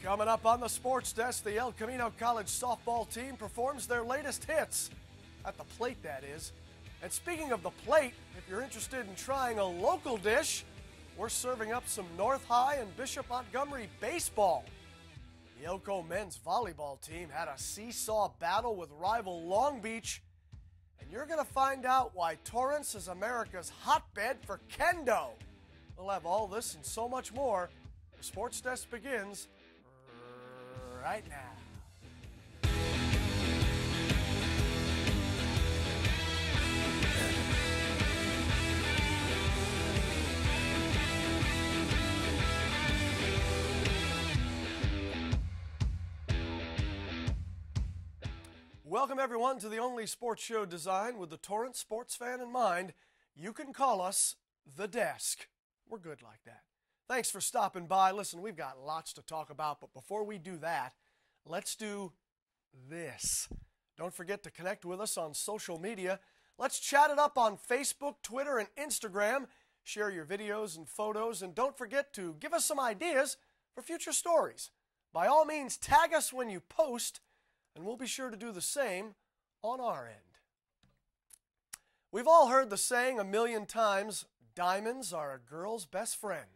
Coming up on the Sports Desk, the El Camino College softball team performs their latest hits. At the plate, that is. And speaking of the plate, if you're interested in trying a local dish, we're serving up some North High and Bishop Montgomery baseball. The Elko men's volleyball team had a seesaw battle with rival Long Beach, and you're going to find out why Torrance is America's hotbed for kendo. We'll have all this and so much more. The Sports Desk begins right now. Welcome everyone to the only sports show designed with the Torrance sports fan in mind. You can call us The Desk. We're good like that. Thanks for stopping by. Listen, we've got lots to talk about, but before we do that, let's do this. Don't forget to connect with us on social media. Let's chat it up on Facebook, Twitter, and Instagram. Share your videos and photos, and don't forget to give us some ideas for future stories. By all means, tag us when you post, and we'll be sure to do the same on our end. We've all heard the saying a million times, diamonds are a girl's best friend.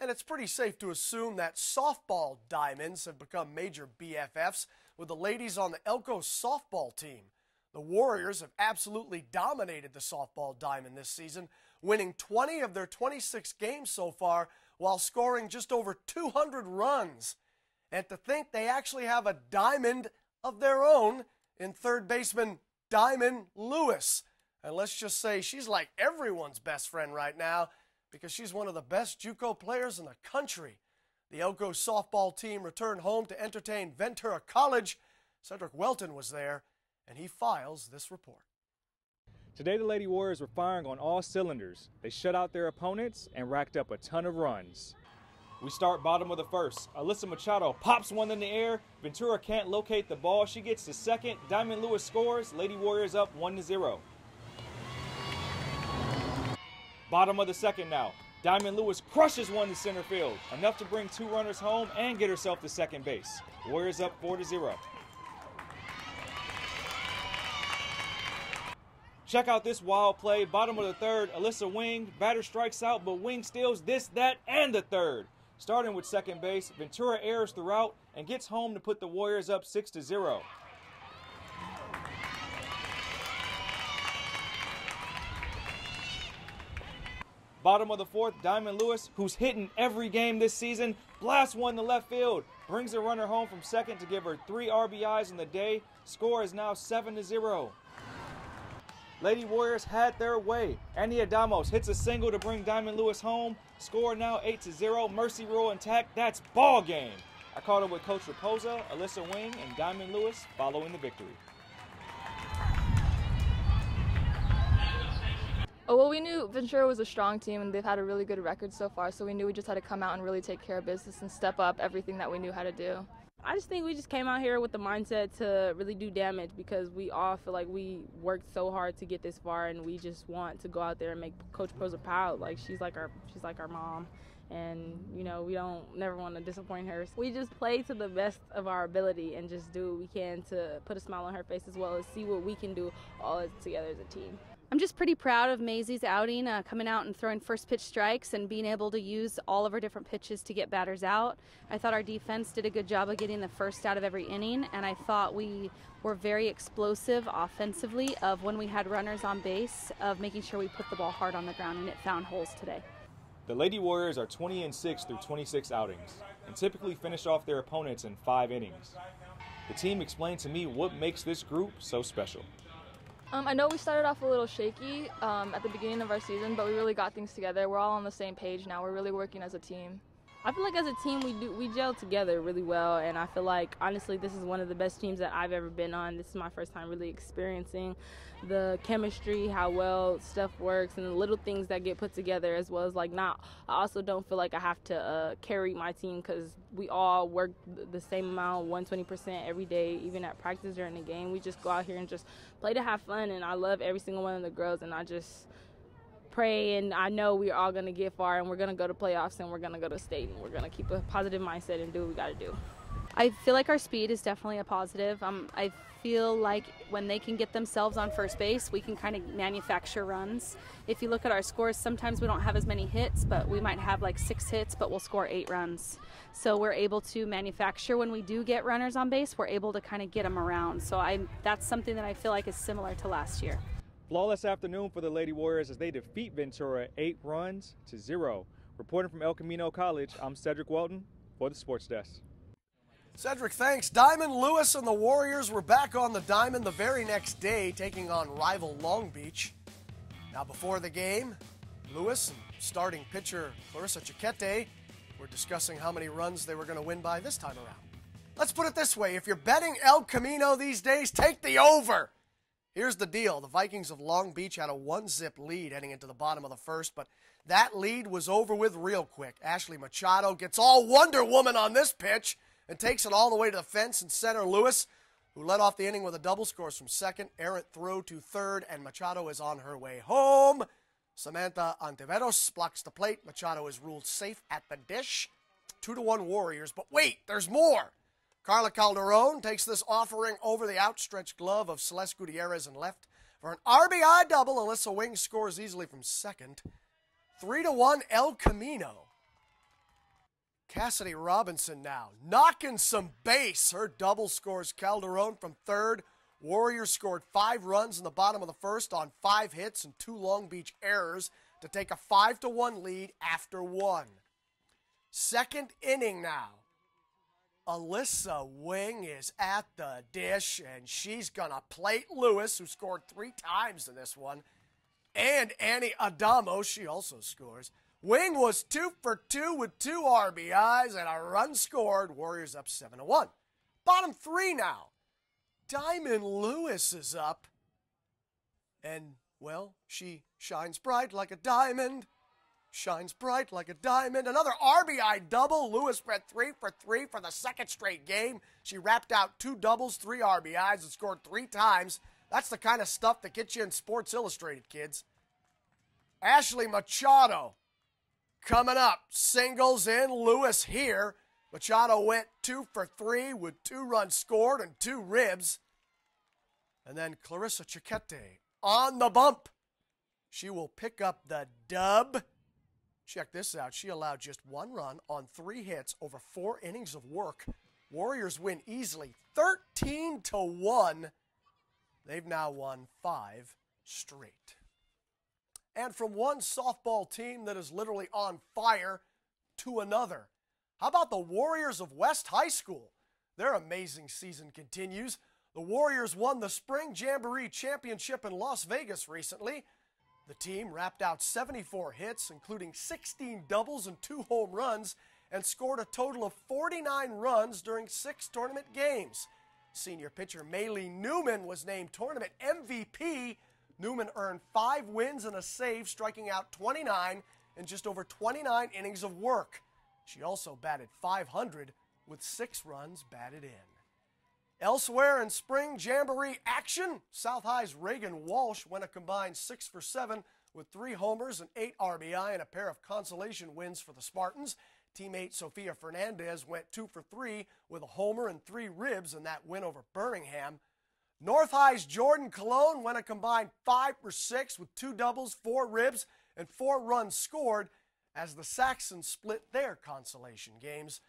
And it's pretty safe to assume that softball diamonds have become major BFFs with the ladies on the Elko softball team. The Warriors have absolutely dominated the softball diamond this season, winning 20 of their 26 games so far while scoring just over 200 runs. And to think they actually have a diamond of their own in third baseman Diamond Lewis. And let's just say she's like everyone's best friend right now, because she's one of the best JUCO players in the country. The Elko softball team returned home to entertain Ventura College. Cedric Welton was there, and he files this report. Today the Lady Warriors were firing on all cylinders. They shut out their opponents and racked up a ton of runs. We start bottom of the first. Alyssa Machado pops one in the air. Ventura can't locate the ball. She gets to second. Diamond Lewis scores. Lady Warriors up 1-0. Bottom of the second now. Diamond Lewis crushes one to center field, enough to bring two runners home and get herself to second base. Warriors up 4-0. Check out this wild play. Bottom of the third, Alyssa Wing. Batter strikes out, but Wing steals this, that, and the third. Starting with second base, Ventura errs throughout and gets home to put the Warriors up 6-0. Bottom of the fourth, Diamond Lewis, who's hitting every game this season, blasts one to left field, brings a runner home from second to give her 3 RBIs in the day. Score is now 7-0. Lady Warriors had their way. Annie Adamos hits a single to bring Diamond Lewis home. Score now 8-0. Mercy rule intact. That's ball game. I caught up with Coach Raposa, Alyssa Wing, and Diamond Lewis following the victory. Oh, well, we knew Ventura was a strong team, and they've had a really good record so far, so we knew we just had to come out and really take care of business and step up everything that we knew how to do. I just think we just came out here with the mindset to really do damage, because we all feel like we worked so hard to get this far, and we just want to go out there and make Coach Prosa proud. Like, she's like our mom, and you know, we don't never want to disappoint her. We just play to the best of our ability and just do what we can to put a smile on her face, as well as see what we can do all together as a team. I'm just pretty proud of Maisie's outing, coming out and throwing first pitch strikes and being able to use all of our different pitches to get batters out. I thought our defense did a good job of getting the first out of every inning, and I thought we were very explosive offensively of when we had runners on base, of making sure we put the ball hard on the ground, and it found holes today. The Lady Warriors are 20-6 through 26 outings and typically finish off their opponents in 5 innings. The team explained to me what makes this group so special. I know we started off a little shaky at the beginning of our season, but we really got things together. We're all on the same page now. We're really working as a team. I feel like as a team we gel together really well, and I feel like honestly this is one of the best teams that I've ever been on. This is my first time really experiencing the chemistry, how well stuff works, and the little things that get put together, as well as like I also don't feel like I have to carry my team, because we all work the same amount, 120% every day, even at practice during the game. We just go out here and just play to have fun, and I love every single one of the girls, and I just pray, and I know we're all going to get far, and we're going to go to playoffs, and we're going to go to state, and we're going to keep a positive mindset and do what we got to do. I feel like our speed is definitely a positive. I feel like when they can get themselves on first base, we can kind of manufacture runs. If you look at our scores, sometimes we don't have as many hits, but we might have like 6 hits, but we'll score 8 runs. So we're able to manufacture when we do get runners on base, we're able to kind of get them around. So that's something that I feel like is similar to last year. Flawless afternoon for the Lady Warriors as they defeat Ventura 8-0. Reporting from El Camino College, I'm Cedric Welton for the Sports Desk. Cedric, thanks. Diamond Lewis and the Warriors were back on the diamond the very next day, taking on rival Long Beach. Now, before the game, Lewis and starting pitcher Clarissa Chiquete were discussing how many runs they were going to win by this time around. Let's put it this way. If you're betting El Camino these days, take the over. Here's the deal. The Vikings of Long Beach had a 1-zip lead heading into the bottom of the first, but that lead was over with real quick. Ashley Machado gets all Wonder Woman on this pitch and takes it all the way to the fence, and center Lewis, who led off the inning with a double, scores from second, errant throw to third, and Machado is on her way home. Samantha Antiveros blocks the plate. Machado is ruled safe at the dish. 2-1 Warriors, but wait, there's more. Carla Calderon takes this offering over the outstretched glove of Celeste Gutierrez in left. For an RBI double, Alyssa Wing scores easily from second. 3-1 El Camino. Cassidy Robinson now knocking some base. Her double scores Calderon from third. Warriors scored 5 runs in the bottom of the first on 5 hits and 2 Long Beach errors to take a 5-1 lead after 1. Second inning now. Alyssa Wing is at the dish, and she's going to plate Lewis, who scored 3 times in this one, and Annie Adamo. She also scores. Wing was 2 for 2 with 2 RBIs and a run scored. Warriors up 7-1. Bottom 3 now. Diamond Lewis is up. And, well, she shines bright like a diamond. Shines bright like a diamond. Another RBI double. Lewis went 3 for 3 for the second straight game. She wrapped out 2 doubles, 3 RBIs, and scored 3 times. That's the kind of stuff that gets you in Sports Illustrated, kids. Ashley Machado coming up. Singles in. Lewis here. Machado went 2 for 3 with 2 runs scored and 2 ribs. And then Clarissa Chiquete on the bump. She will pick up the dub. Check this out. She allowed just 1 run on 3 hits over 4 innings of work. Warriors win easily 13-1. They've now won 5 straight. And from one softball team that is literally on fire to another. How about the Warriors of West High School? Their amazing season continues. The Warriors won the Spring Jamboree Championship in Las Vegas recently. The team wrapped out 74 hits, including 16 doubles and 2 home runs, and scored a total of 49 runs during 6 tournament games. Senior pitcher Maylee Newman was named tournament MVP. Newman earned 5 wins and a save, striking out 29 in just over 29 innings of work. She also batted .500 with 6 runs batted in. Elsewhere in spring Jamboree action, South High's Reagan Walsh went a combined 6 for 7 with 3 homers and 8 RBI and a pair of consolation wins for the Spartans. Teammate Sofia Fernandez went 2 for 3 with a homer and 3 ribs in that win over Birmingham. North High's Jordan Colon went a combined 5 for 6 with 2 doubles, 4 ribs, and 4 runs scored as the Saxons split their consolation games.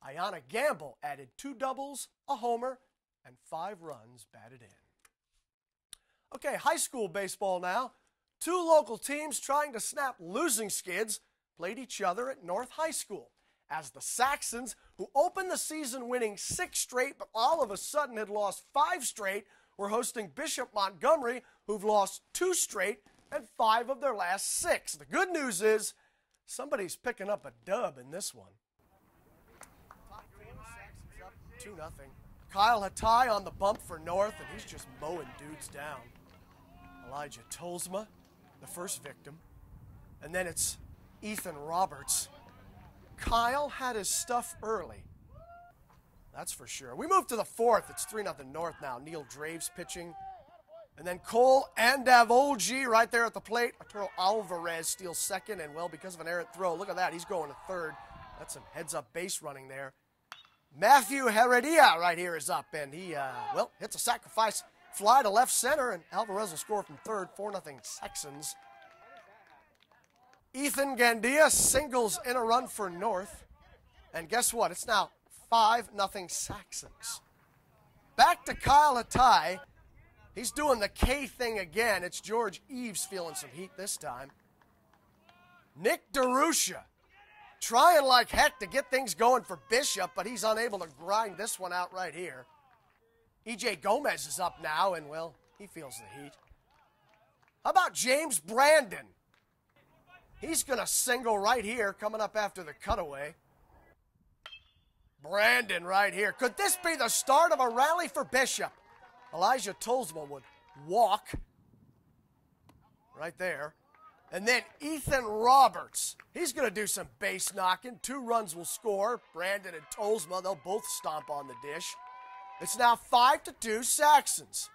Ayanna Gamble added 2 doubles, a homer, and 5 runs batted in. Okay, high school baseball now. 2 local teams trying to snap losing skids played each other at North High School, as the Saxons, who opened the season winning 6 straight but all of a sudden had lost 5 straight, were hosting Bishop Montgomery, who've lost 2 straight and 5 of their last 6. The good news is somebody's picking up a dub in this one. 2-0. Kyle Hattai on the bump for North, and he's just mowing dudes down. Elijah Tolsma, the first victim. And then it's Ethan Roberts. Kyle had his stuff early. That's for sure. We move to the 4th. It's 3-0 North now. Neil Draves pitching. And then Cole Andavolgi right there at the plate. Arturo Alvarez steals second, and, well, because of an errant throw, look at that. He's going to third. That's some heads-up base running there. Matthew Heredia right here is up, and he, hits a sacrifice fly to left center, and Alvarez will score from third, 4-0 Saxons. Ethan Gandia singles in a run for North, and guess what? It's now 5-0 Saxons. Back to Kyle Hattai. He's doing the K thing again. It's George Eves feeling some heat this time. Nick DeRusha trying like heck to get things going for Bishop, but he's unable to grind this one out right here. EJ Gomez is up now, and, well, he feels the heat. How about James Brandon? He's going to single right here, coming up after the cutaway. Brandon right here. Could this be the start of a rally for Bishop? Elijah Tolsma would walk right there. And then Ethan Roberts, he's going to do some base knocking. 2 runs will score. Brandon and Tolsma, they'll both stomp on the dish. It's now 5-2 Saxons.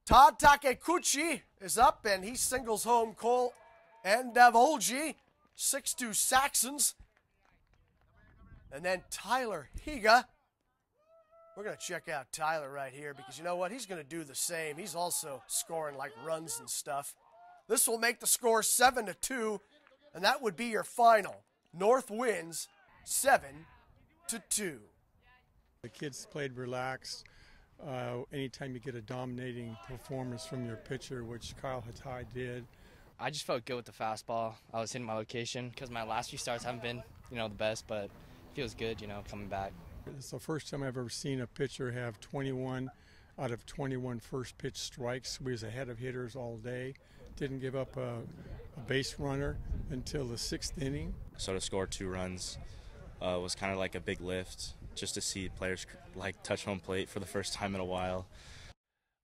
Todd Takekuchi is up, and he singles home Cole and Davolji. 6-2 Saxons. And then Tyler Higa. We're going to check out Tyler right here because you know what? He's going to do the same. He's also scoring like runs and stuff. This will make the score 7-2, and that would be your final. North wins 7-2. The kids played relaxed. Anytime you get a dominating performance from your pitcher, which Kyle Hattai did. I just felt good with the fastball. I was hitting my location because my last few starts haven't been, the best, but it feels good, coming back. It's the first time I've ever seen a pitcher have 21 out of 21 first pitch strikes. We was ahead of hitters all day. Didn't give up a base runner until the 6th inning. So to score 2 runs was kind of like a big lift, just to see players touch home plate for the first time in a while.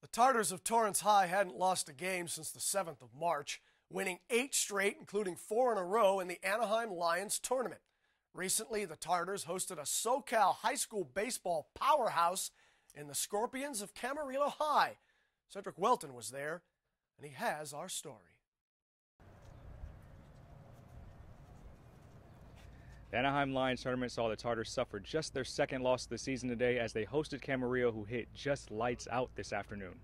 The Tartars of Torrance High hadn't lost a game since the 7th of March, winning 8 straight, including 4 in a row in the Anaheim Lions tournament. Recently, the Tartars hosted a SoCal high school baseball powerhouse in the Scorpions of Camarillo High. Cedric Welton was there, and he has our story. The Anaheim Lions tournament saw the Tartars suffer just their 2nd loss of the season today as they hosted Camarillo, who hit just lights out this afternoon.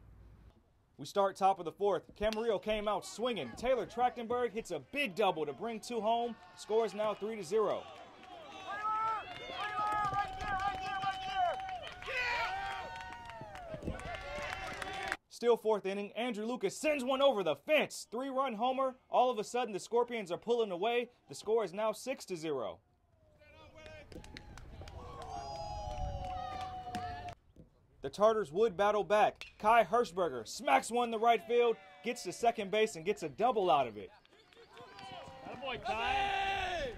We start top of the 4th. Camarillo came out swinging. Taylor Trachtenberg hits a big double to bring 2 home. Score is now 3-0. Still 4th inning, Andrew Lucas sends one over the fence. 3-run homer. All of a sudden, the Scorpions are pulling away. The score is now 6-0. The Tartars would battle back. Kai Hirschberger smacks one to right field, gets to second base, and gets a double out of it. Attaboy, Kai.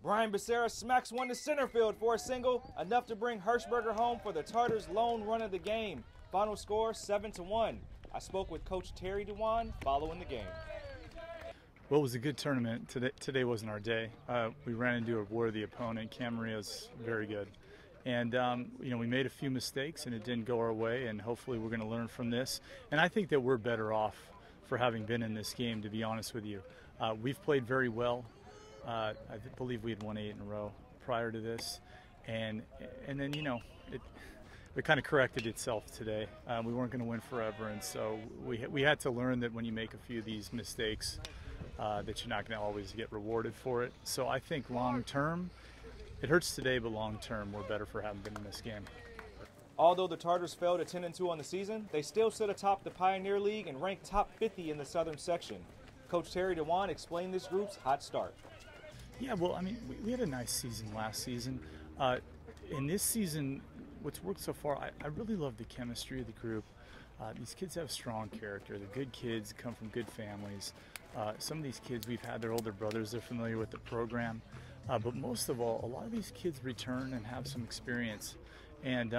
Brian Becerra smacks one to center field for a single, enough to bring Hirschberger home for the Tartars' lone run of the game. Final score 7-1. I spoke with Coach Terry Dewan following the game. Well, it was a good tournament. Today wasn't our day. We ran into a worthy opponent. Camarillo's very good. And, we made a few mistakes and it didn't go our way, and hopefully we're going to learn from this. And I think that we're better off for having been in this game, to be honest with you. We've played very well. I believe we had won 8 in a row prior to this. And then, it kind of corrected itself today. We weren't going to win forever, and so we had to learn that when you make a few of these mistakes, that you're not going to always get rewarded for it. So I think long term, it hurts today, but long term, we're better for having been in this game. Although the Tartars fell to 10-2 on the season, they still sit atop the Pioneer League and rank top 50 in the Southern section. Coach Terry Dewan explained this group's hot start. Yeah, well, we had a nice season last season. In this season, what's worked so far, I really love the chemistry of the group. These kids have strong character. They're good kids, come from good families. Some of these kids, we've had their older brothers, they're familiar with the program. But most of all, a lot of these kids return and have some experience. And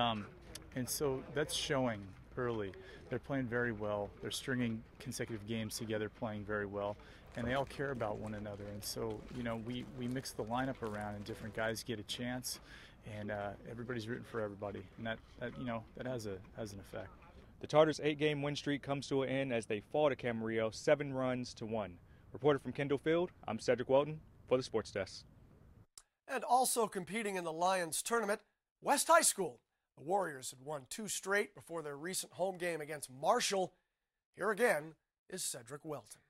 so that's showing early. They're playing very well. They're stringing consecutive games together, playing very well. And they all care about one another. And so, we mix the lineup around and different guys get a chance. And everybody's rooting for everybody. And that has an effect. The Tartars' 8-game win streak comes to an end as they fall to Camarillo 7-1. Reported from Kendall Field, I'm Cedric Welton for the Sports Desk. And also competing in the Lions tournament, West High School. The Warriors had won 2 straight before their recent home game against Marshall. Here again is Cedric Welton.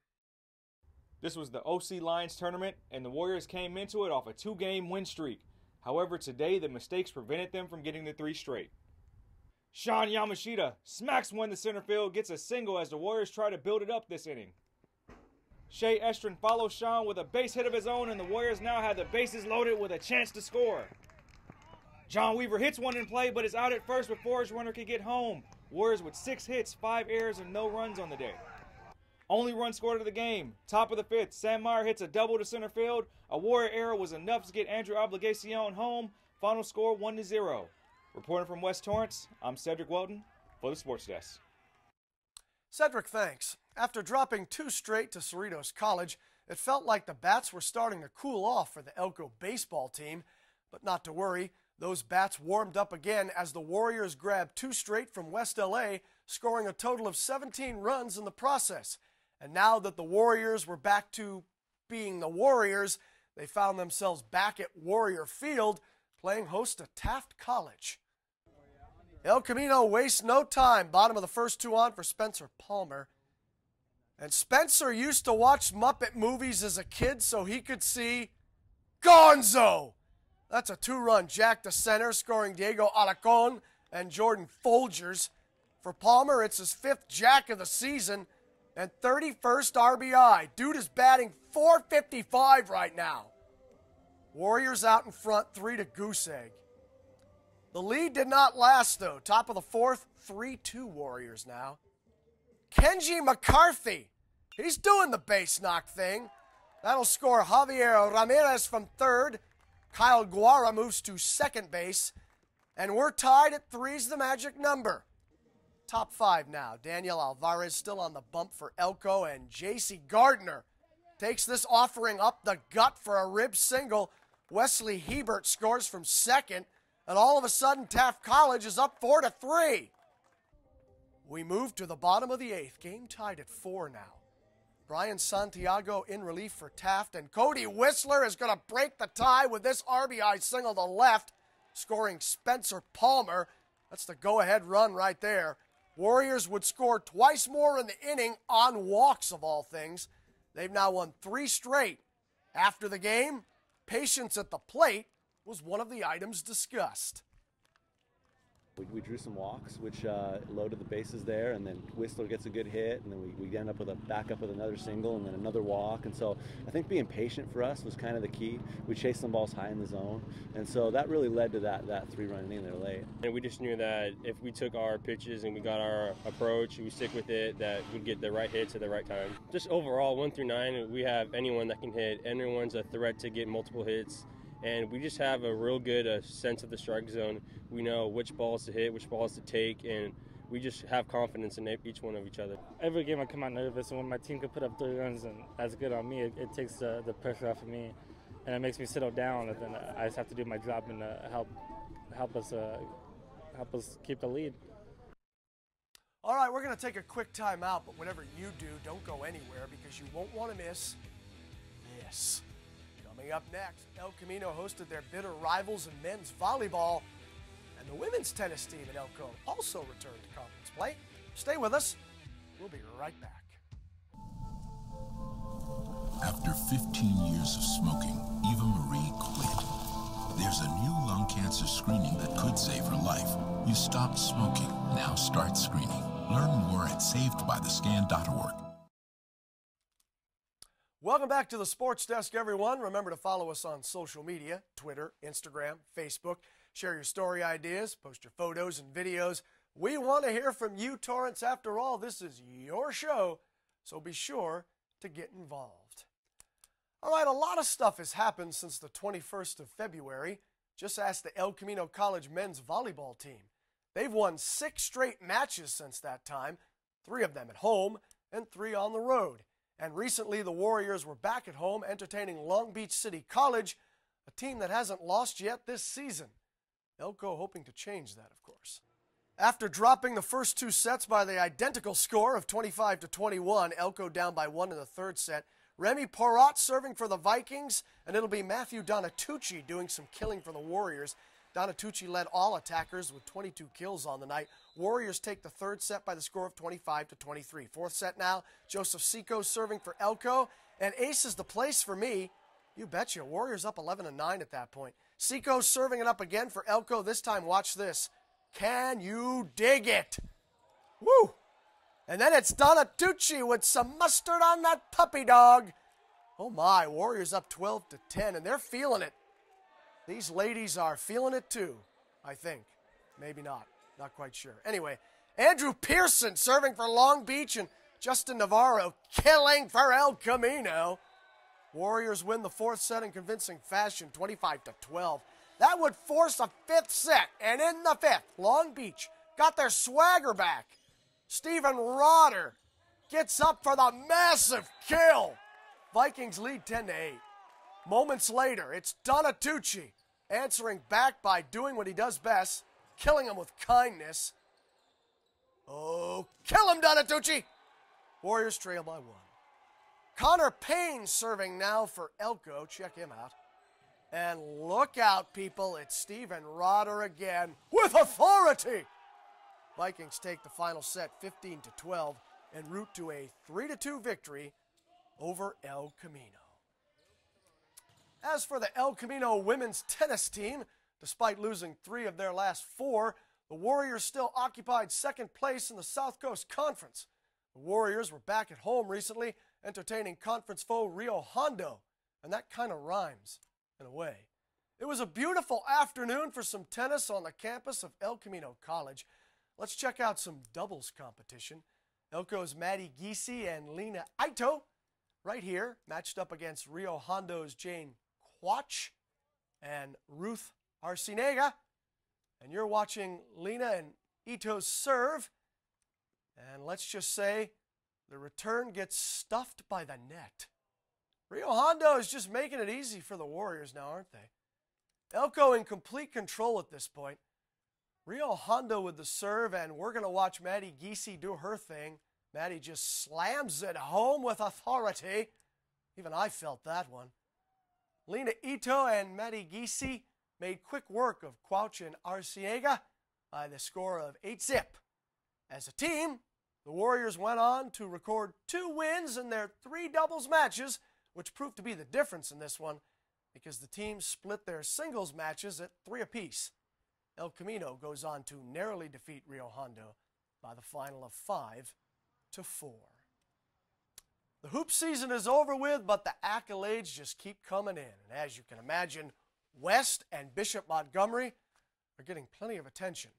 This was the OC Lions tournament, and the Warriors came into it off a 2-game win streak. However, today the mistakes prevented them from getting the 3 straight. Sean Yamashita smacks one to center field, gets a single as the Warriors try to build it up this inning. Shea Estrin follows Sean with a base hit of his own, and the Warriors now have the bases loaded with a chance to score. John Weaver hits one in play, but is out at first before his runner can get home. Warriors with 6 hits, 5 errors, and no runs on the day. Only run scored of the game. Top of the 5th, Sam Meyer hits a double to center field. A Warrior error was enough to get Andrew Obligacion home. Final score 1-0. Reporting from West Torrance, I'm Cedric Welton for the Sports Desk. Cedric, thanks. After dropping 2 straight to Cerritos College, it felt like the bats were starting to cool off for the Elko baseball team. But not to worry, those bats warmed up again as the Warriors grabbed 2 straight from West LA, scoring a total of 17 runs in the process. And now that the Warriors were back to being the Warriors, they found themselves back at Warrior Field, playing host to Taft College. El Camino wastes no time. Bottom of the first 2 on for Spencer Palmer. And Spencer used to watch Muppet movies as a kid so he could see Gonzo. That's a 2-run jack to center, scoring Diego Alacon and Jordan Folgers. For Palmer, it's his 5th jack of the season and 31st RBI. Dude is batting .455 right now. Warriors out in front, 3 to goose egg. The lead did not last, though. Top of the 4th, 3-2 Warriors now. Kenji McCarthy, he's doing the base knock thing. That'll score Javier Ramirez from 3rd. Kyle Guara moves to 2nd base. And we're tied at 3's the magic number. Top 5 now. Daniel Alvarez still on the bump for Elko, and J.C. Gardner takes this offering up the gut for a rib single. Wesley Hebert scores from 2nd, and all of a sudden Taft College is up 4-3. We move to the bottom of the 8th. Game tied at 4 now. Brian Santiago in relief for Taft, and Cody Whistler is going to break the tie with this RBI single to left, scoring Spencer Palmer. That's the go-ahead run right there. Warriors would score twice more in the inning on walks, of all things. They've now won 3 straight. After the game, patience at the plate was one of the items discussed. We drew some walks, which loaded the bases there, and then Whistler gets a good hit, and then we end up with a backup with another single and then another walk. And so I think being patient for us was kind of the key. We chased some balls high in the zone, and so that really led to that 3-run inning there late. And we just knew that if we took our pitches and we got our approach, we stick with it, that we'd get the right hits at the right time. Just overall, 1 through 9, we have anyone that can hit. Everyone's a threat to get multiple hits. And we just have a real good sense of the strike zone. We know which balls to hit, which balls to take, and we just have confidence in each one of each other. Every game I come out nervous, and when my team can put up 3 runs, and that's good on me, it takes the pressure off of me, and it makes me settle down, and then I just have to do my job and help us keep the lead. All right, we're going to take a quick timeout, but whatever you do, don't go anywhere because you won't want to miss this. Coming up next, El Camino hosted their bitter rivals in men's volleyball, and the women's tennis team at Elko also returned to conference play. Stay with us. We'll be right back. After 15 years of smoking, Eva Marie quit. There's a new lung cancer screening that could save her life. You stopped smoking. Now start screening. Learn more at savedbythescan.org. Welcome back to the Sports Desk, everyone. Remember to follow us on social media, Twitter, Instagram, Facebook. Share your story ideas, post your photos and videos. We want to hear from you, Torrance. After all, this is your show, so be sure to get involved. All right, a lot of stuff has happened since the 21st of February. Just ask the El Camino College men's volleyball team. They've won 6 straight matches since that time, 3 of them at home and 3 on the road. And recently, the Warriors were back at home entertaining Long Beach City College, a team that hasn't lost yet this season. Elko hoping to change that, of course. After dropping the first 2 sets by the identical score of 25-21, Elko down by 1 in the 3rd set, Remy Porat serving for the Vikings, and it'll be Matthew Donatucci doing some killing for the Warriors. Donatucci led all attackers with 22 kills on the night. Warriors take the third set by the score of 25-23. Fourth set now, Joseph Seco serving for Elko, and ace is the place for me. You betcha. Warriors up 11-9 at that point. Seco serving it up again for Elko. This time, watch this. Can you dig it? Woo! And then it's Donatucci with some mustard on that puppy dog. Oh my, Warriors up 12-10, and they're feeling it. These ladies are feeling it too, I think. Maybe not. Not quite sure. Anyway, Andrew Pearson serving for Long Beach, and Justin Navarro killing for El Camino. Warriors win the fourth set in convincing fashion, 25-12. That would force a fifth set, and in the fifth, Long Beach got their swagger back. Stephen Rotter gets up for the massive kill. Vikings lead 10-8. Moments later, it's Donatucci answering back by doing what he does best, killing him with kindness. Oh, kill him, Donatucci! Warriors trail by 1. Connor Payne serving now for Elko. Check him out. And look out, people. It's Stephen Rotter again with authority. Vikings take the final set 15-12 en route to a 3-2 victory over El Camino. As for the El Camino women's tennis team, despite losing 3 of their last 4, the Warriors still occupied second place in the South Coast Conference. The Warriors were back at home recently, entertaining conference foe Rio Hondo, and that kind of rhymes in a way. It was a beautiful afternoon for some tennis on the campus of El Camino College. Let's check out some doubles competition. Elko's Maddie Giese and Lena Ito right here, matched up against Rio Hondo's Jane Quach and Ruth Arcinega. And you're watching Lena and Ito's serve. And let's just say the return gets stuffed by the net. Rio Hondo is just making it easy for the Warriors now, aren't they? Elko in complete control at this point. Rio Hondo with the serve, and we're going to watch Maddie Giese do her thing. Maddie just slams it home with authority. Even I felt that one. Lena Ito and Maddie Giese made quick work of Quach and Arciega by the score of 8-0. As a team, the Warriors went on to record 2 wins in their 3 doubles matches, which proved to be the difference in this one because the teams split their singles matches at 3 apiece. El Camino goes on to narrowly defeat Rio Hondo by the final of 5-4. The hoop season is over with, but the accolades just keep coming in. And as you can imagine, West and Bishop Montgomery are getting plenty of attention,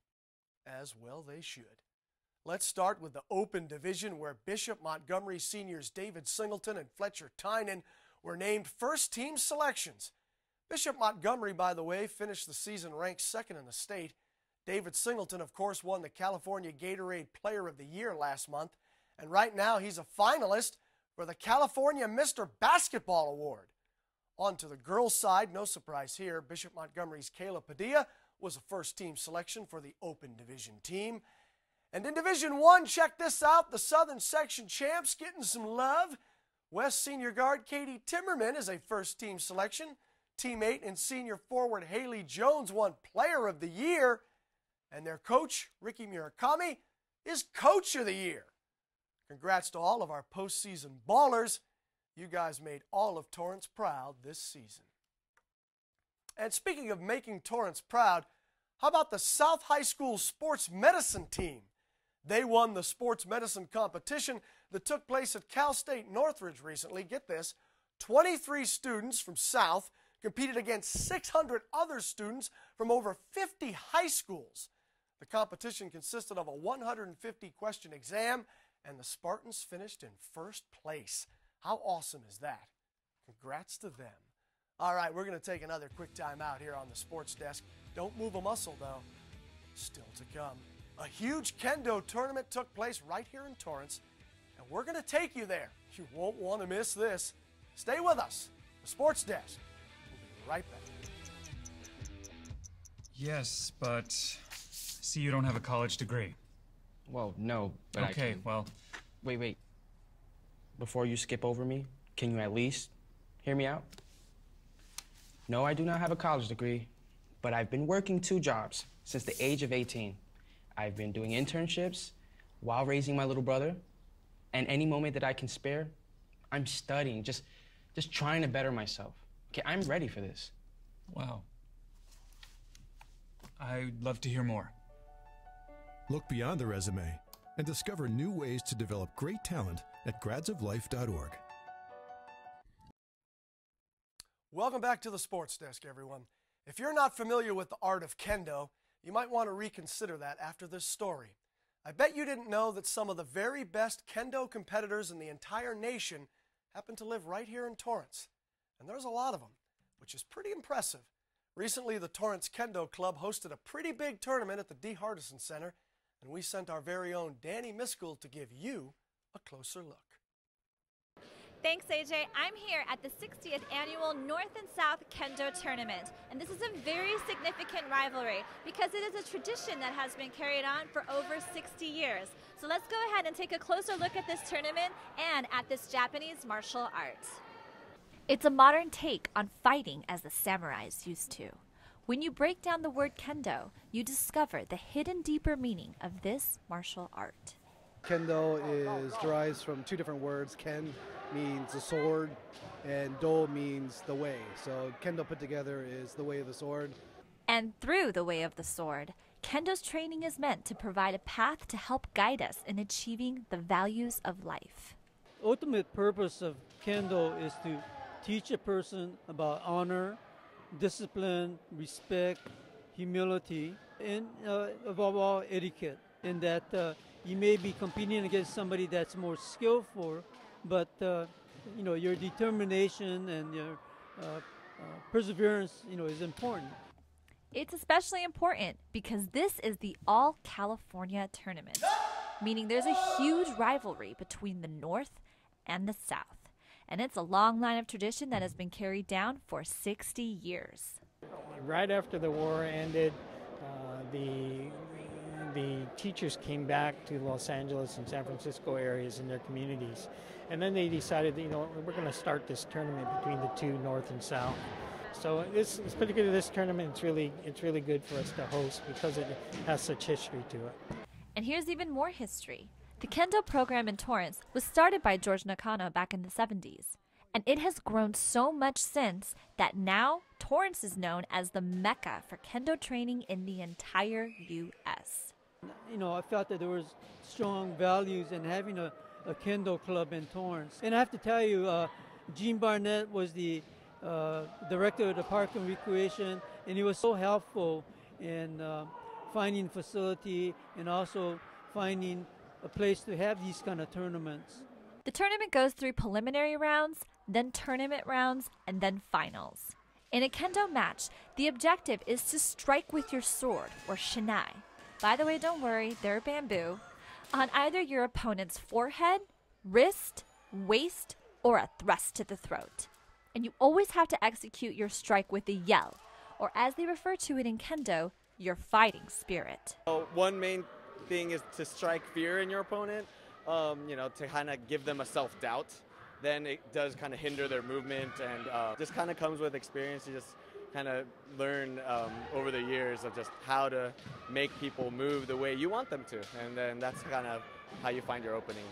as well they should. Let's start with the Open Division, where Bishop Montgomery seniors David Singleton and Fletcher Tynan were named first-team selections. Bishop Montgomery, by the way, finished the season ranked 2nd in the state. David Singleton, of course, won the California Gatorade Player of the Year last month, and right now he's a finalist for the California Mr. Basketball Award. On to the girls' side, no surprise here, Bishop Montgomery's Kayla Padilla was a first-team selection for the Open Division team. And in Division 1, check this out, the Southern Section champs getting some love. West senior guard Katie Timmerman is a first-team selection. Teammate and senior forward Haley Jones won Player of the Year. And their coach, Ricky Murakami, is Coach of the Year. Congrats to all of our postseason ballers. You guys made all of Torrance proud this season. And speaking of making Torrance proud, how about the South High School sports medicine team? They won the sports medicine competition that took place at Cal State Northridge recently. Get this, 23 students from South competed against 600 other students from over 50 high schools. The competition consisted of a 150-question exam, and the Spartans finished in first place. How awesome is that? Congrats to them. All right, we're going to take another quick time out here on the Sports Desk. Don't move a muscle, though. Still to come. A huge kendo tournament took place right here in Torrance, and we're going to take you there. You won't want to miss this. Stay with us. The Sports Desk. We'll be right back. Yes, but see, you don't have a college degree. Well, no, but okay, I can. Well... Wait. Before you skip over me, Can you at least hear me out? No, I do not have a college degree, but I've been working 2 jobs since the age of 18. I've been doing internships while raising my little brother, and any moment that I can spare, I'm studying, just trying to better myself. Okay, I'm ready for this. Wow. I'd love to hear more. Look beyond the resume and discover new ways to develop great talent at gradsoflife.org. Welcome back to the Sports Desk, everyone. If you're not familiar with the art of kendo, you might want to reconsider that after this story. I bet you didn't know that some of the very best kendo competitors in the entire nation happen to live right here in Torrance. And there's a lot of them, which is pretty impressive. Recently, the Torrance Kendo Club hosted a pretty big tournament at the D. Hardison Center, and we sent our very own Danny Miskell to give you a closer look. Thanks, AJ. I'm here at the 60th Annual North and South Kendo Tournament, and this is a very significant rivalry because it is a tradition that has been carried on for over 60 years. So let's go ahead and take a closer look at this tournament and at this Japanese martial art. It's a modern take on fighting as the samurais used to. When you break down the word kendo, you discover the hidden deeper meaning of this martial art. Kendo derives from 2 different words. Ken means the sword, and do means the way. So kendo put together is the way of the sword. And through the way of the sword, kendo's training is meant to provide a path to help guide us in achieving the values of life. Ultimate purpose of kendo is to teach a person about honor, discipline, respect, humility, and above all, etiquette. And that you may be competing against somebody that's more skillful, but your determination and your perseverance, is important. It's especially important because this is the All California Tournament, meaning there's a huge rivalry between the North and the South. And it's a long line of tradition that has been carried down for 60 years. Right after the war ended, the teachers came back to Los Angeles and San Francisco areas in their communities. And then they decided that, we're going to start this tournament between the 2, North and South. So it's particularly this tournament, it's really good for us to host because it has such history to it. And here's even more history. The kendo program in Torrance was started by George Nakano back in the 70s. And it has grown so much since that now Torrance is known as the Mecca for kendo training in the entire U.S. I felt that there was strong values in having a kendo club in Torrance. And I have to tell you, Gene Barnett was the director of the Park and Recreation, and he was so helpful in finding facility and also finding a place to have these kind of tournaments. The tournament goes through preliminary rounds, then tournament rounds, and then finals. In a kendo match, the objective is to strike with your sword, or shinai. By the way, don't worry, they're bamboo, on either your opponent's forehead, wrist, waist, or a thrust to the throat. And you always have to execute your strike with a yell, or as they refer to it in kendo, your fighting spirit. One main thing is to strike fear in your opponent, to kind of give them a self-doubt. Then it does kind of hinder their movement, and just kind of comes with experience. You just kind of learn over the years of just how to make people move the way you want them to, and then that's kind of how you find your opening.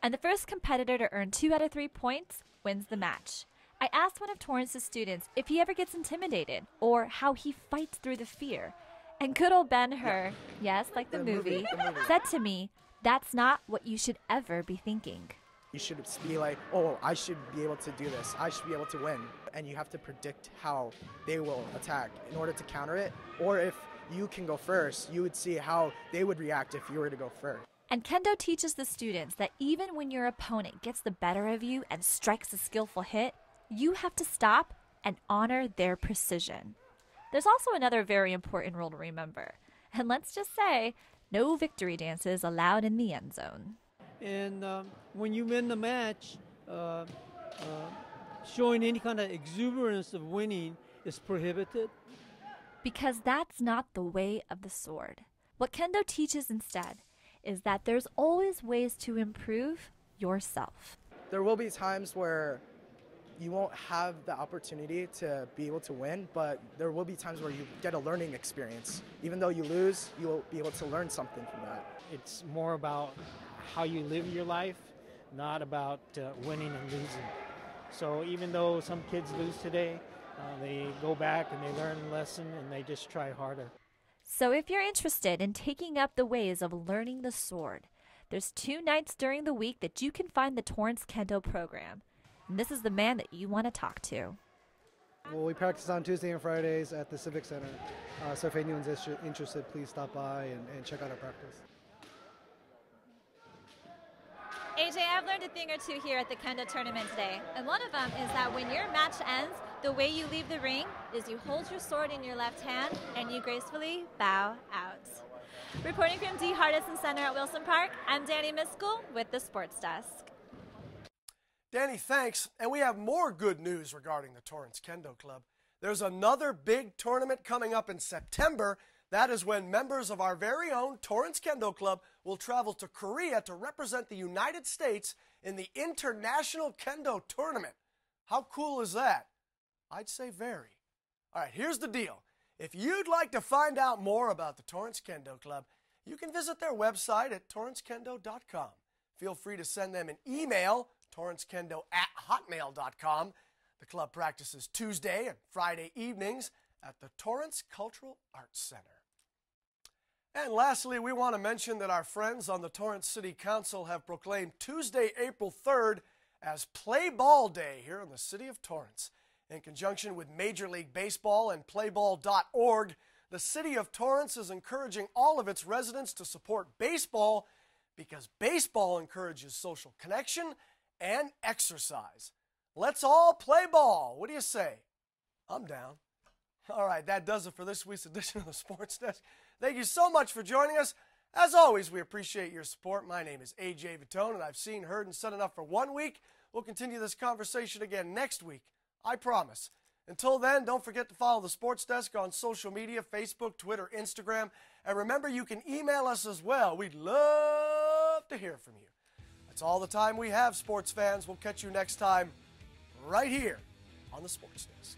And the first competitor to earn 2 out of 3 points wins the match. I asked one of Torrance's students if he ever gets intimidated or how he fights through the fear. And good old Ben-Hur, yes, like the movie, said to me, that's not what you should ever be thinking. You should be like, oh, I should be able to do this. I should be able to win. And you have to predict how they will attack in order to counter it. Or if you can go first, you would see how they would react if you were to go first. And kendo teaches the students that even when your opponent gets the better of you and strikes a skillful hit, you have to stop and honor their precision. There's also another very important rule to remember. And let's just say, no victory dances allowed in the end zone. And when you win the match, showing any kind of exuberance of winning is prohibited. Because that's not the way of the sword. What kendo teaches instead is that there's always ways to improve yourself. There will be times where you won't have the opportunity to be able to win, but there will be times where you get a learning experience. Even though you lose, you'll be able to learn something from that. It's more about how you live your life, not about winning and losing. So even though some kids lose today, they go back and they learn a lesson and they just try harder. So if you're interested in taking up the ways of learning the sword, there's 2 nights during the week that you can find the Torrance Kendo program. And this is the man that you want to talk to. Well, we practice on Tuesday and Fridays at the Civic Center. So if anyone's interested, please stop by and check out our practice. AJ, I've learned a thing or two here at the Kendo tournament today. And one of them is that when your match ends, the way you leave the ring is you hold your sword in your left hand and you gracefully bow out. Reporting from D. Hardison Center at Wilson Park, I'm Danny Miskell with the Sports Desk. Danny, thanks. And we have more good news regarding the Torrance Kendo Club. There's another big tournament coming up in September. That is when members of our very own Torrance Kendo Club will travel to Korea to represent the United States in the International Kendo Tournament. How cool is that? I'd say very. All right, here's the deal. If you'd like to find out more about the Torrance Kendo Club, you can visit their website at torrancekendo.com. Feel free to send them an email, torrancekendo@hotmail.com. The club practices Tuesday and Friday evenings at the Torrance Cultural Arts Center. And lastly, we want to mention that our friends on the Torrance City Council have proclaimed Tuesday, April 3rd as Play Ball Day here in the City of Torrance. In conjunction with Major League Baseball and playball.org, the City of Torrance is encouraging all of its residents to support baseball because baseball encourages social connection and exercise. Let's all play ball. What do you say? I'm down. All right, that does it for this week's edition of the Sports Desk. Thank you so much for joining us. As always, we appreciate your support. My name is AJ Vittone, and I've seen, heard, and said enough for 1 week. We'll continue this conversation again next week. I promise. Until then, don't forget to follow the Sports Desk on social media, Facebook, Twitter, Instagram. And remember, you can email us as well. We'd love to hear from you. That's all the time we have, sports fans. We'll catch you next time right here on the Sports Desk.